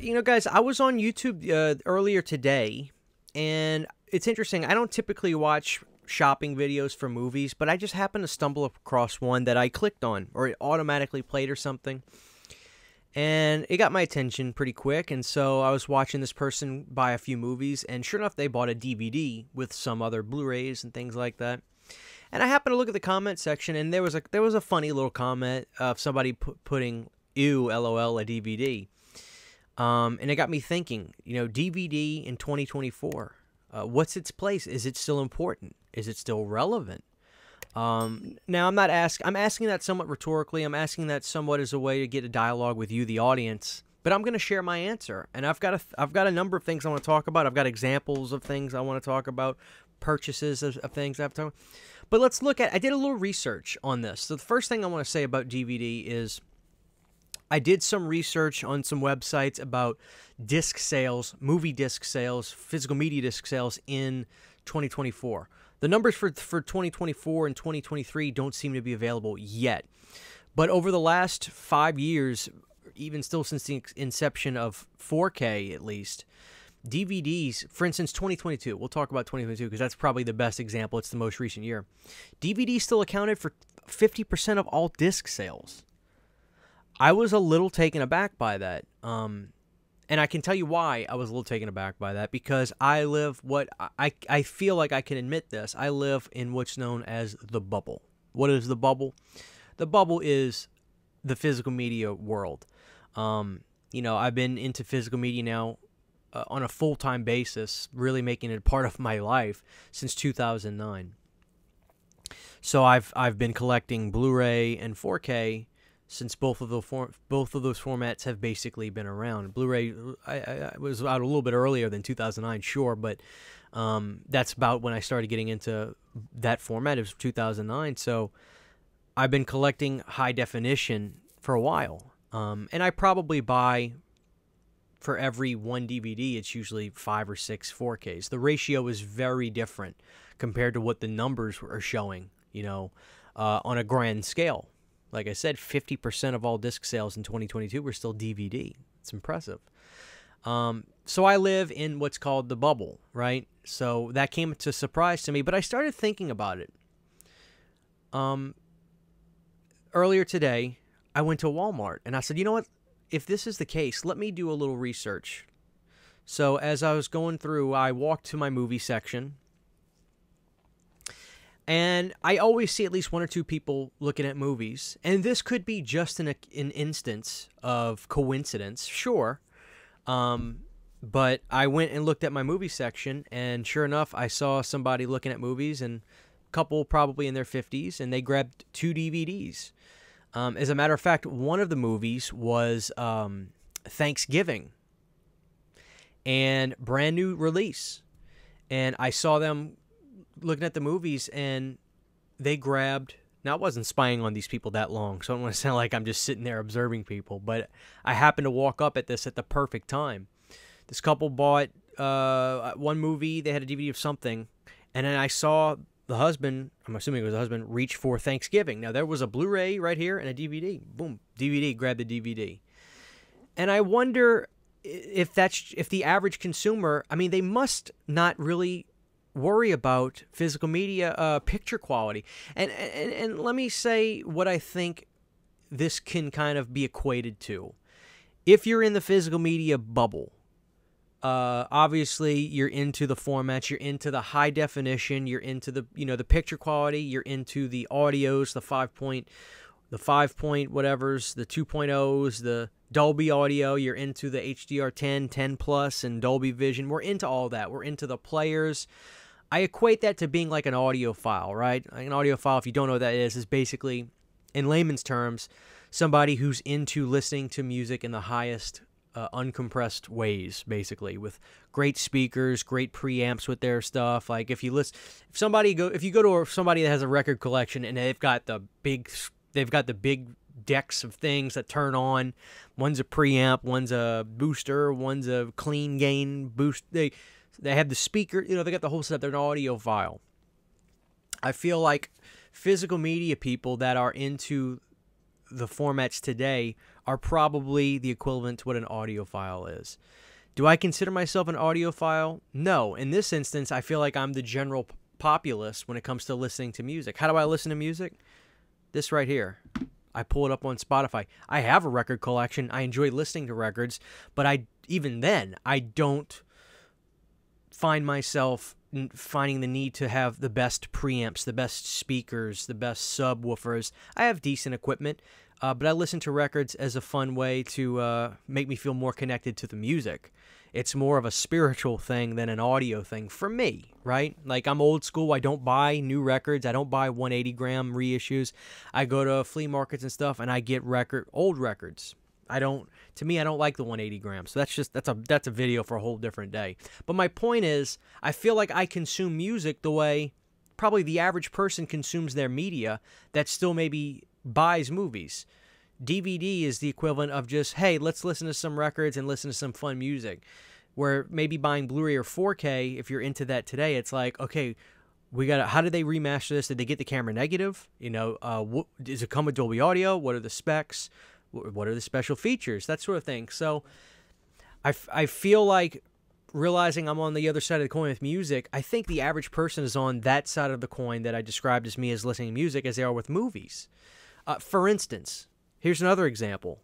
Guys, I was on YouTube earlier today, and it's interesting. I don't typically watch shopping videos for movies, but I just happened to stumble across one that I clicked on, or it automatically played or something. And it got my attention pretty quick, and so I was watching this person buy a few movies, and sure enough, they bought a DVD with some other Blu-rays and things like that. And I happened to look at the comment section, and there was a funny little comment of somebody putting "ew, lol" a DVD. And it got me thinking, DVD in 2024, what's its place? Is it still important? Is it still relevant? Now, I'm asking that somewhat rhetorically. I'm asking that somewhat as a way to get a dialogue with you, the audience. But I'm going to share my answer, and I've got a number of things I want to talk about. I've got examples of things I want to talk about, purchases of things I've talked. But let's look at. I did a little research on this. So the first thing I want to say about DVD is, I did some research on some websites about disc sales, movie disc sales, physical media disc sales in 2024. The numbers for 2024 and 2023 don't seem to be available yet. But over the last 5 years, even still since the inception of 4K at least, DVDs, for instance, 2022, we'll talk about 2022 because that's probably the best example. It's the most recent year. DVD still accounted for 50% of all disc sales. I was a little taken aback by that. And I can tell you why I was a little taken aback by that, because I live I feel like I can admit this. I live in what's known as the bubble. What is the bubble? The bubble is the physical media world. I've been into physical media now on a full-time basis, really making it a part of my life since 2009. So I've been collecting Blu-ray and 4K since both of those formats have basically been around. Blu-ray I was out a little bit earlier than 2009, sure, but that's about when I started getting into that format. It was 2009, so I've been collecting high definition for a while. And I probably buy, for every one DVD, it's usually 5 or 6 4Ks. The ratio is very different compared to what the numbers are showing, on a grand scale. Like I said, 50% of all disc sales in 2022 were still DVD. It's impressive. So I live in what's called the bubble, right? So that came to surprise to me, but I started thinking about it. Earlier today, I went to Walmart, and I said, you know what? If this is the case, let me do a little research. So as I was going through, I walked to my movie section, and I always see at least 1 or 2 people looking at movies. And this could be just an instance of coincidence, sure. But I went and looked at my movie section, and sure enough, I saw somebody looking at movies, and a couple probably in their 50s, and they grabbed 2 DVDs. As a matter of fact, one of the movies was Thanksgiving, and brand new release. And I saw them looking at the movies, and they grabbed. Now, I wasn't spying on these people that long, so I don't want to sound like I'm just sitting there observing people, but I happened to walk up at this at the perfect time. This couple bought one movie. They had a DVD of something, and then I saw the husband, I'm assuming it was the husband, reach for Thanksgiving. Now, there was a Blu-ray right here and a DVD. Boom, DVD, grab the DVD. And I wonder if the average consumer, I mean, they must not really worry about physical media picture quality. And let me say what I think this can kind of be equated to. If you're in the physical media bubble, obviously you're into the formats, you're into the high definition, you're into the the picture quality, you're into the audios, the 5 point whatevers, the 2.0s, the Dolby audio, you're into the HDR10, 10 plus, and Dolby Vision. We're into all that. We're into the players. I equate that to being like an audiophile, right? An audiophile, if you don't know what that is basically, in layman's terms, somebody who's into listening to music in the highest uncompressed ways, basically, with great speakers, great preamps with their stuff. Like if you go to somebody that has a record collection and they've got the big decks of things that turn on. One's a preamp, one's a booster, one's a clean gain boost. They have the speaker, they got the whole setup. They're an audiophile. I feel like physical media people that are into the formats today are probably the equivalent to what an audiophile is. Do I consider myself an audiophile? No. In this instance, I feel like I'm the general populace when it comes to listening to music. How do I listen to music? This right here. I pull it up on Spotify. I have a record collection. I enjoy listening to records, but even then, I don't find myself finding the need to have the best preamps, the best speakers, the best subwoofers. I have decent equipment, but I listen to records as a fun way to make me feel more connected to the music. It's more of a spiritual thing than an audio thing for me, right? Like, I'm old school. I don't buy new records. I don't buy 180-gram reissues. I go to flea markets and stuff, and I get old records. To me, I don't like the 180 grams. So that's a video for a whole different day. But my point is, I feel like I consume music the way probably the average person consumes their media that still maybe buys movies. DVD is the equivalent of just, hey, let's listen to some records and listen to some fun music. Where maybe buying Blu-ray or 4K, if you're into that today, it's like, okay, how did they remaster this? Did they get the camera negative? Does it come with Dolby Audio? What are the specs? What are the special features? That sort of thing. So I feel like, realizing I'm on the other side of the coin with music, I think the average person is on that side of the coin that I described as me as listening to music as they are with movies. For instance, here's another example.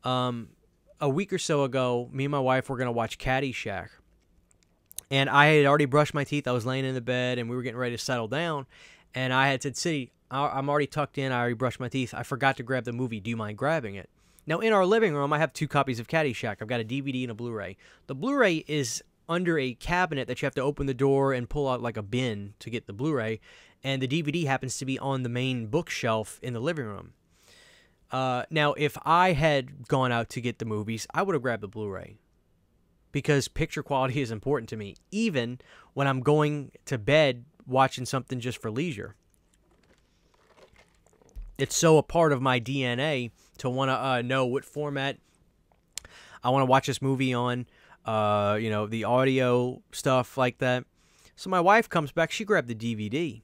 A week or so ago, me and my wife were going to watch Caddyshack. And I had already brushed my teeth. I was laying in the bed, and we were getting ready to settle down. And I had said, City, I'm already tucked in. I already brushed my teeth. I forgot to grab the movie. Do you mind grabbing it? Now, in our living room, I have 2 copies of Caddyshack. I've got a DVD and a Blu-ray. The Blu-ray is under a cabinet that you have to open the door and pull out like a bin to get the Blu-ray. And the DVD happens to be on the main bookshelf in the living room. Now, if I had gone out to get the movies, I would have grabbed the Blu-ray. Because picture quality is important to me, even when I'm going to bed watching something just for leisure. It's so a part of my DNA to want to know what format I want to watch this movie on, the audio stuff like that. So my wife comes back, she grabbed the DVD.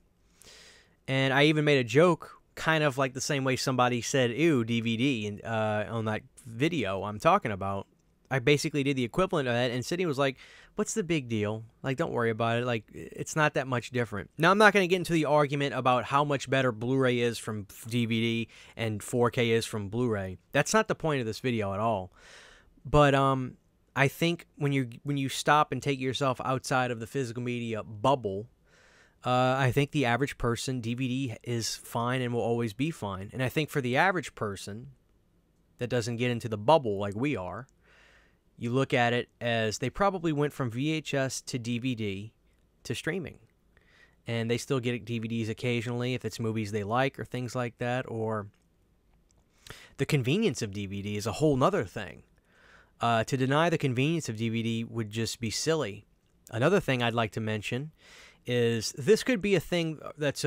And I even made a joke, kind of like the same way somebody said, ew, DVD, on that video I'm talking about. I basically did the equivalent of that, and Sydney was like, what's the big deal? Like, don't worry about it. Like, it's not that much different. Now, I'm not going to get into the argument about how much better Blu-ray is from DVD and 4K is from Blu-ray. That's not the point of this video at all. But I think when you stop and take yourself outside of the physical media bubble, I think the average person, DVD is fine and will always be fine. And I think for the average person that doesn't get into the bubble like we are, you look at it as they probably went from VHS to DVD to streaming. And they still get DVDs occasionally if it's movies they like or things like that. Or the convenience of DVD is a whole nother thing. To deny the convenience of DVD would just be silly. Another thing I'd like to mention is this could be a thing that's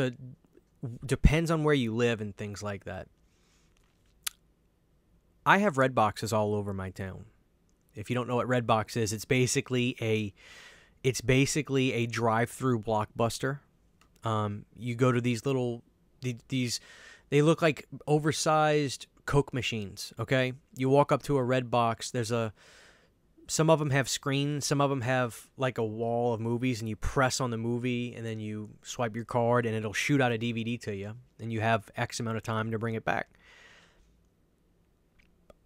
depends on where you live and things like that. I have red boxes all over my town. If you don't know what Redbox is, it's basically a drive-through Blockbuster. You go to these they look like oversized Coke machines. Okay, you walk up to a Redbox. Some of them have screens, some of them have like a wall of movies, and you press on the movie, and then you swipe your card, and it'll shoot out a DVD to you, and you have X amount of time to bring it back.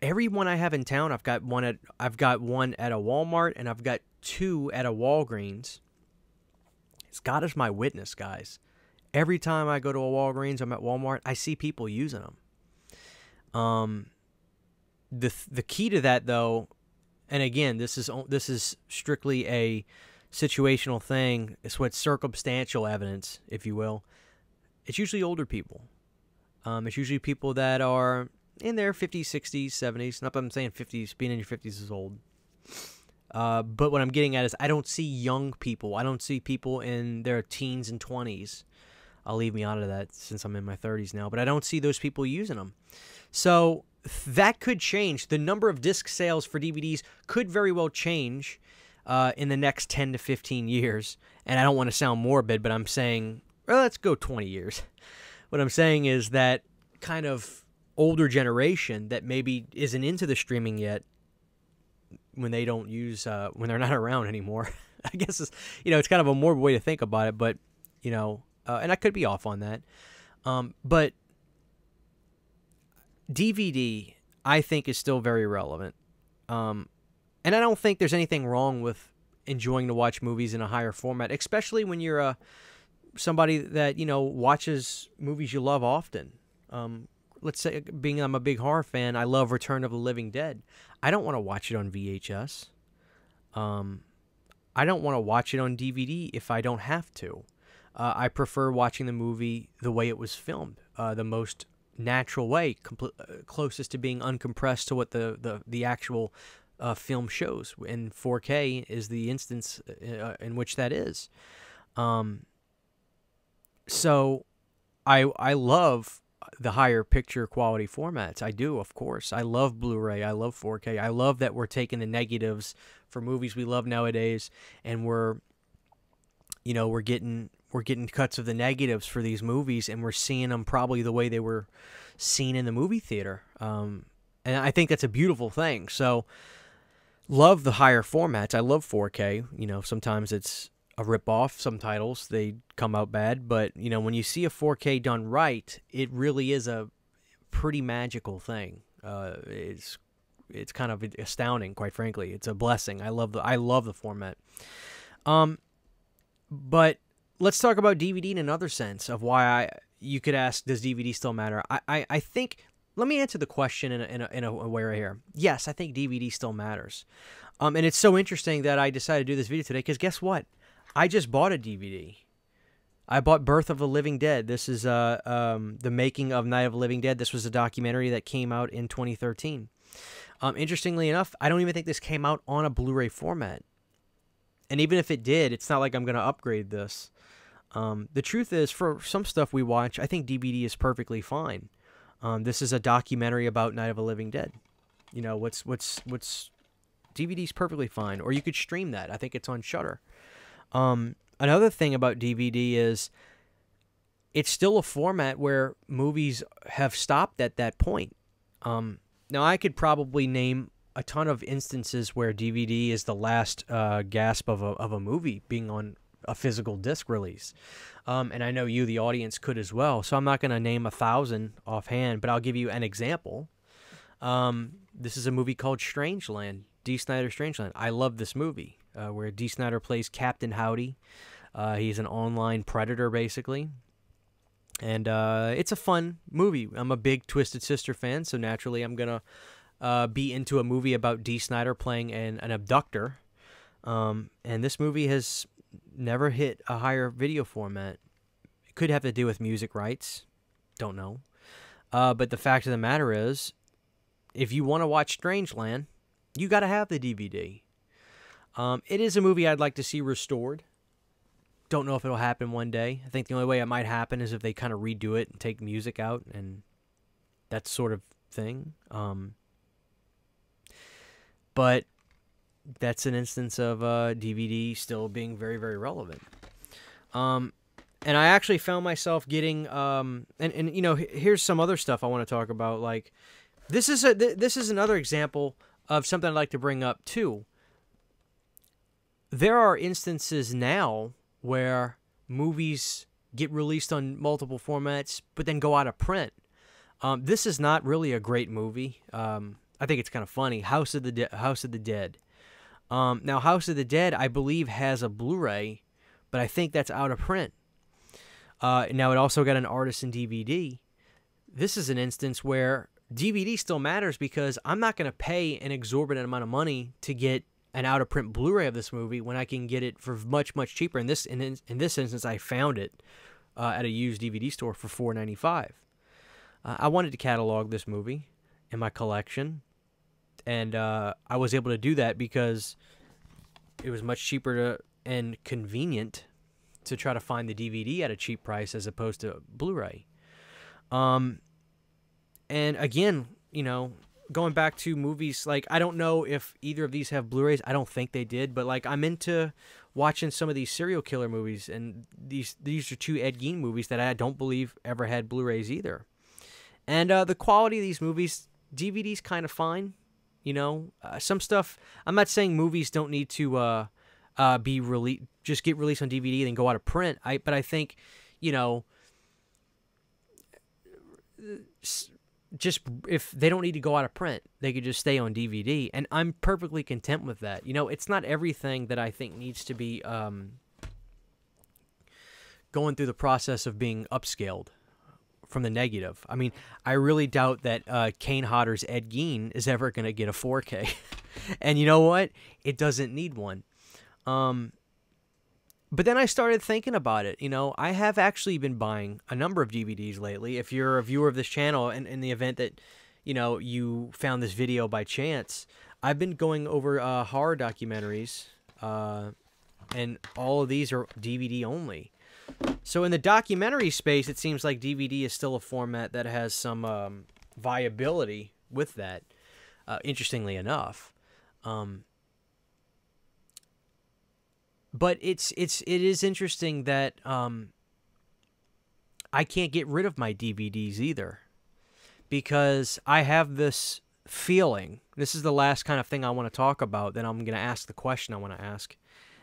Every one I have in town, I've got one at a Walmart, and I've got 2 at a Walgreens. It's God is my witness, guys. Every time I go to a Walgreens, I'm at Walmart, I see people using them. The key to that, though, and again, this is strictly a situational thing. It's what's circumstantial evidence, if you will. It's usually older people. It's usually people that are in their 50s, 60s, 70s. Not that I'm saying 50s, being in your 50s is old. But what I'm getting at is I don't see young people. I don't see people in their teens and 20s. I'll leave me out of that since I'm in my 30s now. But I don't see those people using them. So that could change. The number of disc sales for DVDs could very well change in the next 10 to 15 years. And I don't want to sound morbid, but I'm saying, well, let's go 20 years. What I'm saying is that kind of older generation that maybe isn't into the streaming yet, when they don't use when they're not around anymore. I guess it's, it's kind of a morbid way to think about it, but and I could be off on that. But DVD, I think, is still very relevant. And I don't think there's anything wrong with enjoying to watch movies in a higher format, especially when you're somebody that, watches movies you love often. Let's say, being I'm a big horror fan, I love Return of the Living Dead. I don't want to watch it on VHS. I don't want to watch it on DVD if I don't have to. I prefer watching the movie the way it was filmed, the most natural way, closest to being uncompressed to what the actual film shows. And 4K is the instance in which that is. So I love the higher picture quality formats. I do, of course. I love Blu-ray. I love 4K. I love that we're taking the negatives for movies we love nowadays, and we're getting cuts of the negatives for these movies, and we're seeing them probably the way they were seen in the movie theater. And I think that's a beautiful thing. So, love the higher formats. I love 4K. Sometimes it's a rip-off. Some titles, they come out bad. But, when you see a 4K done right, it really is a pretty magical thing. It's kind of astounding, quite frankly. It's a blessing. I love the format. But let's talk about DVD in another sense of why you could ask, does DVD still matter? I think, let me answer the question in a way right here. Yes, I think DVD still matters. And it's so interesting that I decided to do this video today, because guess what? I just bought a DVD. I bought Birth of the Living Dead. This is the making of Night of the Living Dead. This was a documentary that came out in 2013. Interestingly enough, I don't even think this came out on a Blu-ray format. And even if it did, it's not like I'm going to upgrade this. The truth is, for some stuff we watch, I think DVD is perfectly fine. This is a documentary about Night of the Living Dead. DVD's perfectly fine. Or you could stream that. I think it's on Shudder. Another thing about DVD is it's still a format where movies have stopped at that point. Now, I could probably name a ton of instances where DVD is the last gasp of a movie being on a physical disc release. And I know you, the audience, could as well. So I'm not going to name 1,000 offhand, but I'll give you an example. This is a movie called Strangeland, D. Snyder's Strangeland. I love this movie, where D. Snyder plays Captain Howdy. He's an online predator, basically. And it's a fun movie. I'm a big Twisted Sister fan, so naturally I'm going to be into a movie about D. Snyder playing an abductor. And this movie has never hit a higher video format. It could have to do with music rights. Don't know. But the fact of the matter is, if you want to watch Strangeland, you got to have the DVD. It is a movie I'd like to see restored. Don't know if it'll happen one day. I think the only way it might happen is if they kind of redo it and take music out and that sort of thing. But that's an instance of DVD still being very, very relevant. And I actually found myself getting here's some other stuff I want to talk about. Like, this is another example of something I'd like to bring up too. There are instances now where movies get released on multiple formats, but then go out of print. This is not really a great movie. I think it's kind of funny. House of the Dead. Now, House of the Dead, I believe, has a Blu-ray, but I think that's out of print. Now, it also got an artisan DVD. This is an instance where DVD still matters, because I'm not going to pay an exorbitant amount of money to get an out-of-print Blu-ray of this movie when I can get it for much, much cheaper. In this instance, I found it at a used DVD store for $4.95. I wanted to catalog this movie in my collection, and I was able to do that because it was much cheaper and convenient to try to find the DVD at a cheap price as opposed to Blu-ray. And again, going back to movies, like, I don't know if either of these have Blu-rays. I don't think they did, but like, I'm into watching some of these serial killer movies, and these are two Ed Gein movies that I don't believe ever had Blu-rays either. And the quality of these movies, DVD's kind of fine. You know, some stuff. I'm not saying movies don't need to be released, just get released on DVD and then go out of print. But I think, you know, just if they don't need to go out of print, they could just stay on DVD, and I'm perfectly content with that. You know, it's not everything that I think needs to be going through the process of being upscaled from the negative. I mean, I really doubt that Kane Hodder's Ed Gein is ever going to get a 4K. And you know what? It doesn't need one. But then I started thinking about it. You know, I have actually been buying a number of DVDs lately. If you're a viewer of this channel, and in the event that, you know, you found this video by chance, I've been going over horror documentaries, and all of these are DVD only. So in the documentary space, it seems like DVD is still a format that has some viability with that, interestingly enough. But it is interesting that I can't get rid of my DVDs either, because I have this feeling. This is the last kind of thing I want to talk about. Then I'm going to ask the question I want to ask.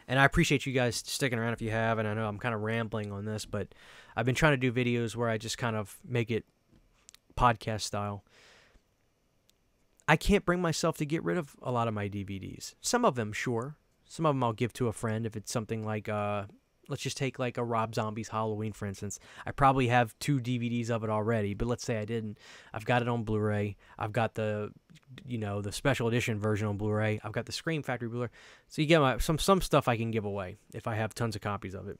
And I appreciate you guys sticking around if you have, and I know I'm kind of rambling on this, but I've been trying to do videos where I just kind of make it podcast style. I can't bring myself to get rid of a lot of my DVDs. Some of them, sure. Some of them I'll give to a friend if it's something like, let's just take like a Rob Zombie's Halloween, for instance. I probably have 2 DVDs of it already, but let's say I didn't. I've got it on Blu-ray. I've got the, you know, the special edition version on Blu-ray. I've got the Scream Factory Blu-ray. So you get some stuff I can give away if I have tons of copies of it.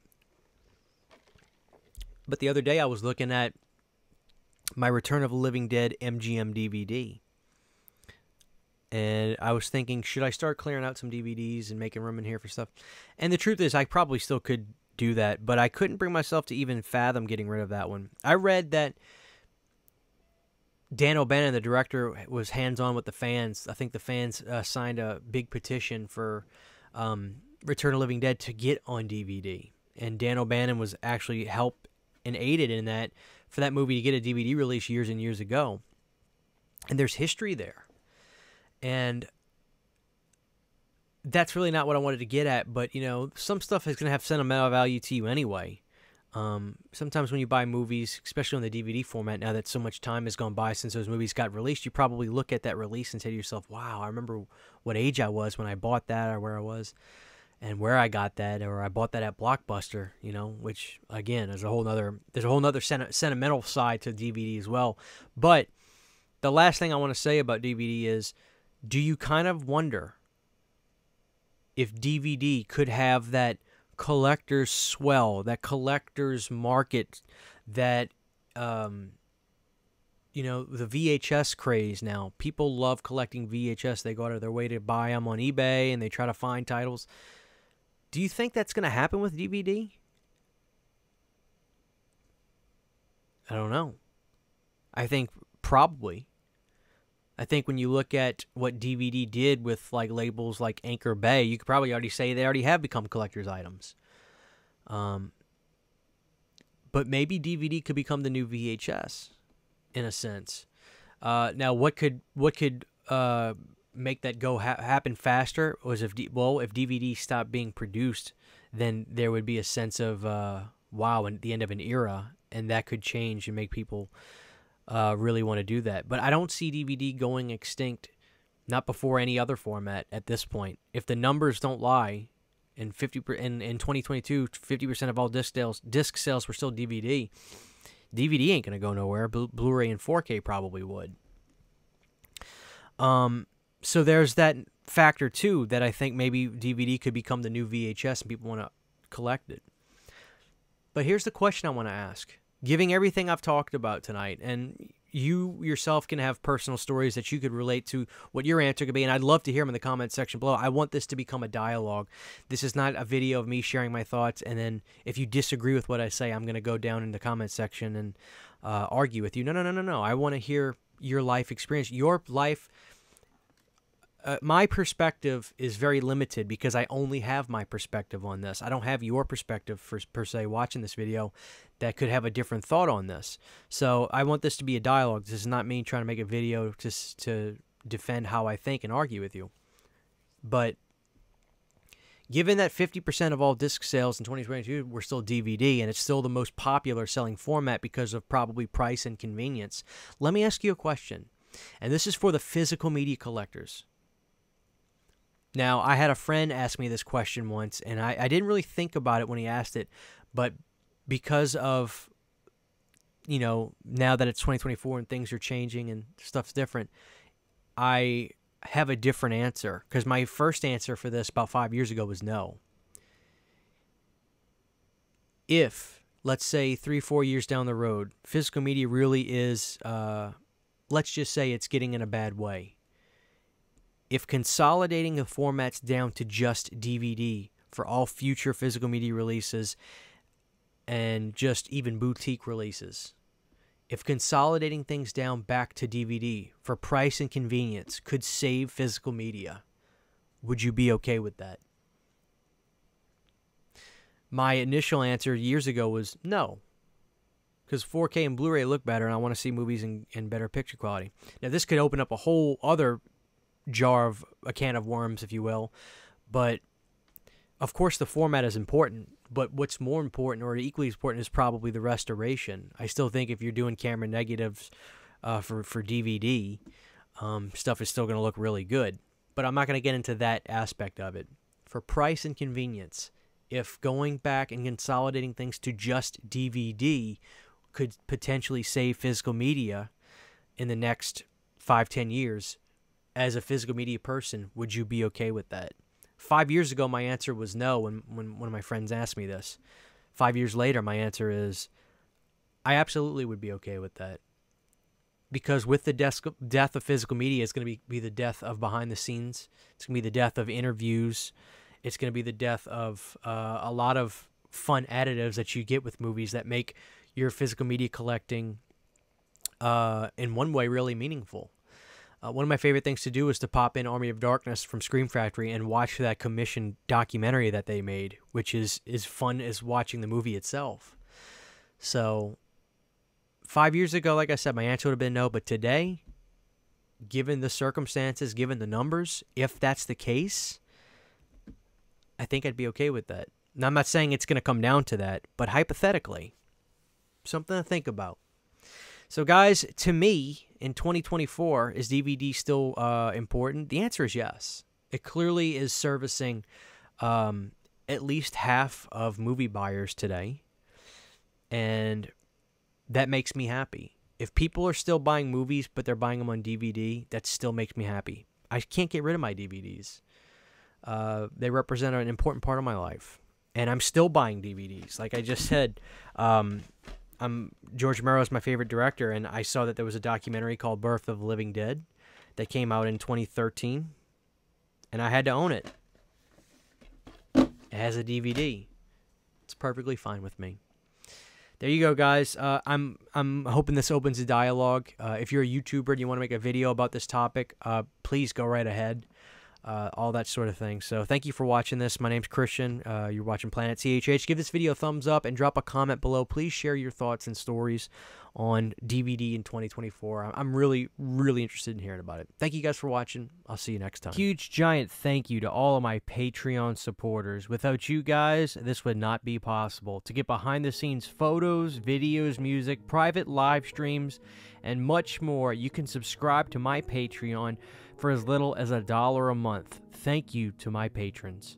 But the other day I was looking at my Return of the Living Dead MGM DVD. And I was thinking, should I start clearing out some DVDs and making room in here for stuff? And the truth is, I probably still could do that, but I couldn't bring myself to even fathom getting rid of that one. I read that Dan O'Bannon, the director, was hands-on with the fans. I think the fans signed a big petition for Return of the Living Dead to get on DVD. And Dan O'Bannon was actually helped and aided in that for that movie to get a DVD release years and years ago. And there's history there. And that's really not what I wanted to get at, but, you know, some stuff is going to have sentimental value to you anyway. Sometimes when you buy movies, especially on the DVD format, now that so much time has gone by since those movies got released, you probably look at that release and say to yourself, wow, I remember what age I was when I bought that, or where I was and where I got that, or I bought that at Blockbuster, you know, which, again, is there's a whole nother sentimental side to DVD as well. But the last thing I want to say about DVD is, do you kind of wonder if DVD could have that collector's swell, that collector's market, that, you know, the VHS craze now? People love collecting VHS. They go out of their way to buy them on eBay, and they try to find titles. Do you think that's going to happen with DVD? I don't know. I think probably. I think when you look at what DVD did with like labels like Anchor Bay, you could probably already say they already have become collector's items. But maybe DVD could become the new VHS, in a sense. Now, what could make that go happen faster was if DVD stopped being produced, then there would be a sense of wow, at the end of an era, and that could change and make people really want to do that. But I don't see DVD going extinct, not before any other format at this point. If the numbers don't lie, in 2022, 50% of all disc sales were still DVD. DVD ain't gonna go nowhere. Blu-ray and 4K probably would. So there's that factor too, that I think maybe DVD could become the new VHS and people want to collect it. But here's the question I want to ask. Giving everything I've talked about tonight, and you yourself can have personal stories that you could relate to what your answer could be, and I'd love to hear them in the comment section below. I want this to become a dialogue. This is not a video of me sharing my thoughts, and then if you disagree with what I say, I'm going to go down in the comment section and argue with you. No. I want to hear your life experience, your life my perspective is very limited because I only have my perspective on this. I don't have your perspective per se watching this video that could have a different thought on this. So I want this to be a dialogue. This is not me trying to make a video to defend how I think and argue with you. But given that 50% of all disc sales in 2022 were still DVD, and it's still the most popular selling format because of probably price and convenience, let me ask you a question. And this is for the physical media collectors. Now, I had a friend ask me this question once, and I didn't really think about it when he asked it, but because of, you know, now that it's 2024 and things are changing and stuff's different, I have a different answer, because my first answer for this about 5 years ago was no. If, let's say, 3-4 years down the road, physical media really is, let's just say it's getting in a bad way. If consolidating the formats down to just DVD for all future physical media releases and just even boutique releases, if consolidating things down back to DVD for price and convenience could save physical media, would you be okay with that? My initial answer years ago was no, because 4K and Blu-ray look better and I want to see movies in better picture quality. Now, this could open up a whole other a can of worms, if you will, but of course the format is important, but what's more important, or equally as important, is probably the restoration. I still think if you're doing camera negatives for DVD, stuff is still going to look really good, but I'm not going to get into that aspect of it. For price and convenience, if going back and consolidating things to just DVD could potentially save physical media in the next 5-10 years, as a physical media person, would you be okay with that? 5 years ago, my answer was no when one of my friends asked me this. 5 years later, my answer is I absolutely would be okay with that. Because with the death of physical media, it's going to be the death of behind the scenes. It's going to be the death of interviews. It's going to be the death of a lot of fun additives that you get with movies that make your physical media collecting, in one way, really meaningful. One of my favorite things to do is to pop in Army of Darkness from Scream Factory and watch that commissioned documentary that they made, which is fun as watching the movie itself. So 5 years ago, like I said, my answer would have been no, but today, given the circumstances, given the numbers, if that's the case, I think I'd be okay with that. Now, I'm not saying it's going to come down to that, but hypothetically, something to think about. So, guys, to me, in 2024, is DVD still important? The answer is yes. It clearly is servicing at least half of movie buyers today, and that makes me happy. If people are still buying movies, but they're buying them on DVD, that still makes me happy. I can't get rid of my DVDs. They represent an important part of my life, and I'm still buying DVDs. Like I just said, George Romero is my favorite director, and I saw that there was a documentary called Birth of the Living Dead that came out in 2013, and I had to own it. It has a DVD. It's perfectly fine with me. There you go, guys. I'm hoping this opens a dialogue. If you're a YouTuber and you want to make a video about this topic, please go right ahead. All that sort of thing. So thank you for watching this. My name's Christian. You're watching Planet CHH. Give this video a thumbs up and drop a comment below. Please share your thoughts and stories on DVD in 2024. I'm really, really interested in hearing about it. Thank you guys for watching. I'll see you next time. Huge, giant thank you to all of my Patreon supporters. Without you guys, this would not be possible. To get behind-the-scenes photos, videos, music, private live streams, and much more, you can subscribe to my Patreon for as little as $1 a month. Thank you to my patrons.